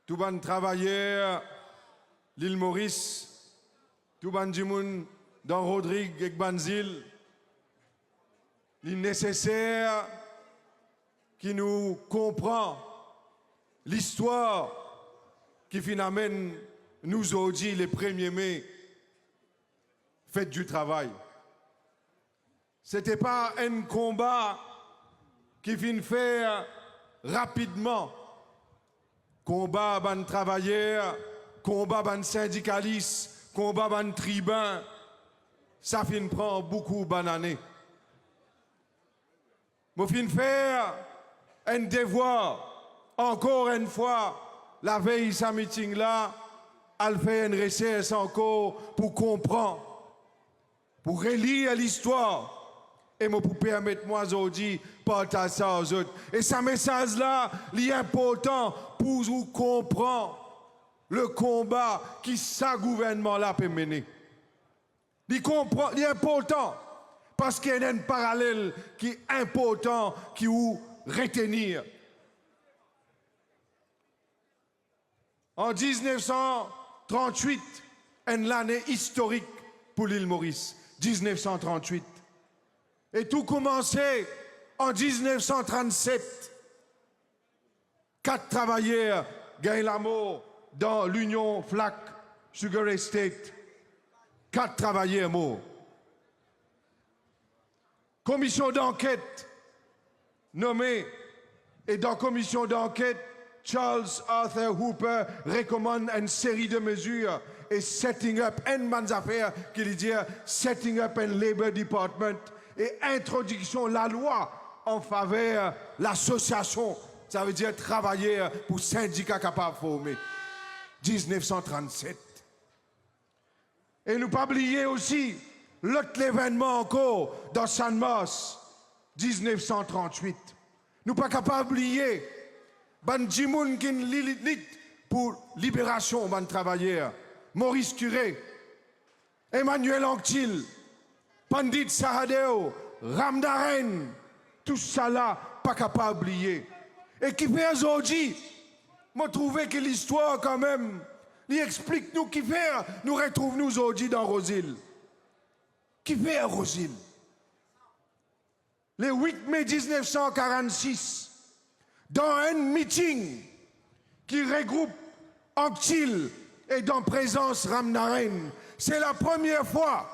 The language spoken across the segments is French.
tout ban travailleurs, l'île Maurice, tout ban du monde dans Rodrigue et Banzil, il est nécessaire qui nous comprend l'histoire qui finalement nous aujourd'hui les 1er mai, fête du travail. Ce n'était pas un combat qui vient faire rapidement. Combat ban travailleurs, combat ban syndicalistes, combat ban tribuns, ça fin prend beaucoup d'années. Moi fin faire un devoir, encore une fois, la veille sa meeting là, elle fait une recherche encore pour comprendre, pour relire l'histoire. Et moi, pour permettre moi aujourd'hui, partager ça aux autres. Et ce message-là, il est important pour vous comprendre le combat qui ce gouvernement-là peut mener. Il est important parce qu'il y a un parallèle qui est important qui vous retenir. En 1938, une année historique pour l'île Maurice. 1938. Et tout commençait en 1937. 4 travailleurs gagnent la mort dans l'Union Flack Sugar Estate. 4 travailleurs morts. Commission d'enquête nommée. Et dans la commission d'enquête, Charles Arthur Hooper recommande une série de mesures et setting up une manne affaire qui veut dire setting up un Labor Department et introduction de la loi en faveur de l'association, ça veut dire travailler pour syndicats capables de former. 1937. Et nous pas oublier aussi l'autre événement encore dans San Mars, 1938. Nous pas capables d'oublier ban Jimoun qui lit pour libération ban travailleurs, Maurice Curé, Emmanuel Anctil, Pandit Sahadeo, Ramdaren, tout ça là, pas capable d'oublier. Et qui fait aujourd'hui, moi trouvé que l'histoire quand même, il explique nous qui fait, nous retrouvons nous aujourd'hui dans Rosil. Qui fait Rosil? Le 8 mai 1946, dans un meeting qui regroupe Anctil et dans présence Ramdaren, c'est la première fois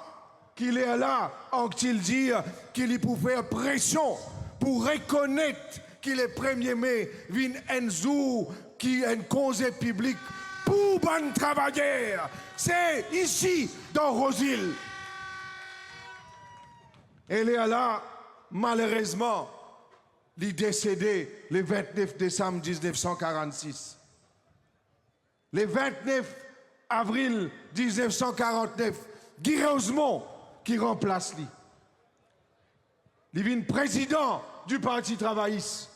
qu'il est là, Anctil dit qu'il y peut faire pression pour reconnaître qu'il est 1er mai, vin un jour qui est un congé public pour ban travailleurs. C'est ici, dans Rosil. Elle est là, malheureusement, il est décédé le 29 décembre 1946. Le 29 avril 1949, Guy Rosemont qui remplace lui. Il est président du Parti travailliste.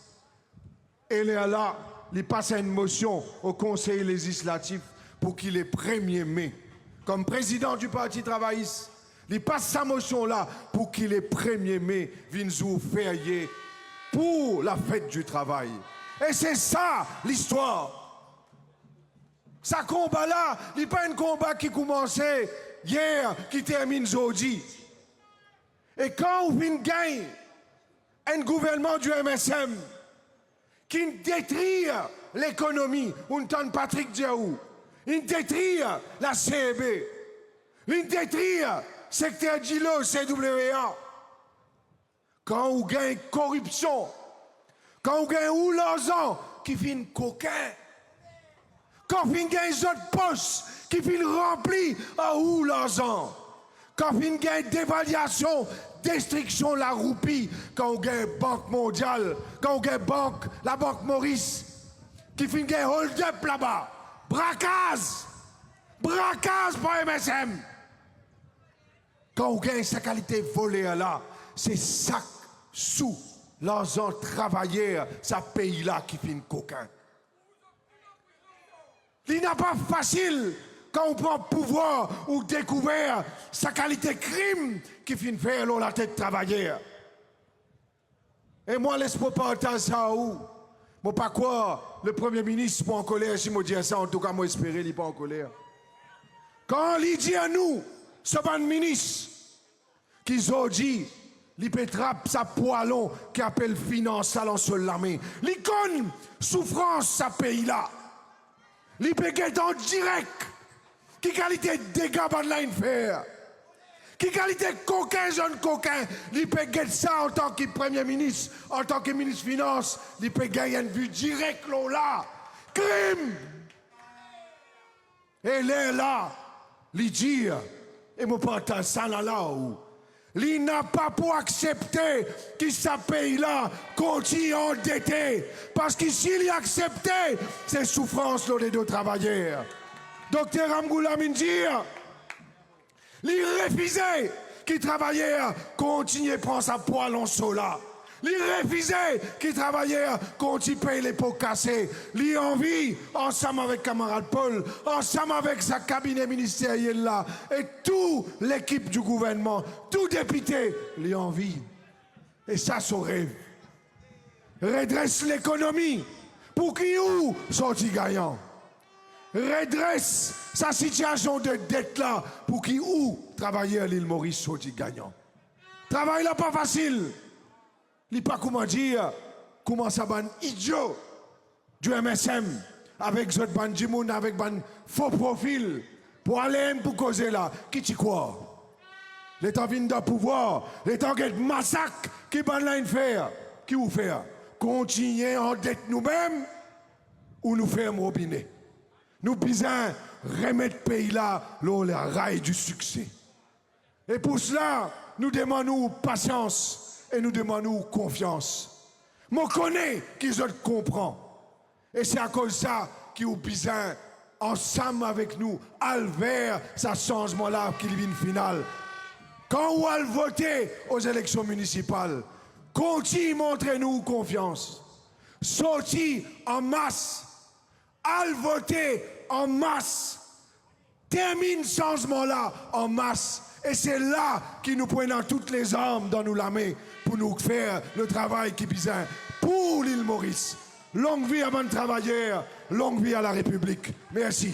Et là, il passe une motion au Conseil législatif pour qu'il ait 1er mai. Comme président du Parti travailliste, il passe sa motion-là pour qu'il ait 1er mai, vienne jour férié pour la fête du travail. Et c'est ça l'histoire. Ce combat-là, il n'est pas un combat qui commençait hier, qui termine aujourd'hui. Et quand on vient gagner un gouvernement du MSM qui détruit l'économie, on entend Patrick Diaou, il détruit la CEB, il détruit le secteur Gilo, CWA. Quand on gagne corruption, quand on gagne ou l'argent qui finit coquin, quand on gagne les autres postes qui finit rempli à où l'argent, quand on gagne dévaluation, destruction de la roupie, quand on gagne Banque mondiale, quand on gagne la Banque Maurice, qui finit gagne hold-up là-bas, braquage par MSM. Quand on gagne sa qualité volée là, c'est ça sous l'argent travailleur, ça pays-là qui finit coquin. Il n'est pas facile quand on prend pouvoir ou découvert sa qualité crime qui finit faire la tête travailleur. Et moi, laisse-moi partager ça où? Moi, pas quoi, le Premier ministre n'est pas en colère, si je dis ça, en tout cas, moi, espérer, il n'est pas en colère. Quand il dit à nous, ce ban ministre, qu'ils ont dit, il peut trapper sa poilon qui appelle finance à l'ensemble l'armée. L'icône souffrance sa pays là. Il peut être en direct. Qui qualité de dégâts ban line faire? Qui qualité coquin, jeune coquin? Il peut être ça en tant que Premier ministre, en tant que ministre des Finances. Il peut gagner une vue directe là. Crime! Et là, il dit, et mon partage ça là où. Il n'a pas pour accepter que ce pays-là continue endetté. Parce que s'il y a accepté, c'est souffrance des deux travailleurs. Docteur Amgoula Mindir, il refusait que les travailleurs continuent à prendre sa poêle en sola. Il refusait que les travailleurs continuent à payer les pots cassés. Il a envie, ensemble avec camarade Paul, ensemble avec sa cabinet ministériel là, et toute l'équipe du gouvernement, tout député, il a envie. Et ça, son rêve. Redresse l'économie pour qui ou sorti gagnant. Redresse sa situation de dette là pour qui ou travailler à l'île Maurice sorti gagnant. Travail là pas facile. Il n'y a pas comment dire, comment ça ban idiot du MSM avec Zot Bandimoun, avec ban faux profil pour aller pour causer là. Qui t'y croit? L'État vient de pouvoir, l'État a massacre qui ban là faire. Qui vous fait? Continuer en dette nous-mêmes ou nous faire un robinet? Nous besoin remettre le pays là, le rail du succès. Et pour cela, nous demandons patience. Et nous demandons confiance. Moi, je connais qu'ils comprennent. Et c'est à cause de ça qu'ils ont besoin, ensemble avec nous, à vers ce changement-là qui vient final. Quand on va voter aux élections municipales, continuez montrez-nous confiance. Sortis en masse, à voter en masse. Termine ce changement-là en masse. Et c'est là qu'ils nous prennent toutes les armes dans nous la main pour nous faire le travail qui est besoin pour l'île Maurice. Longue vie à bon travailleur, longue vie à la République. Merci.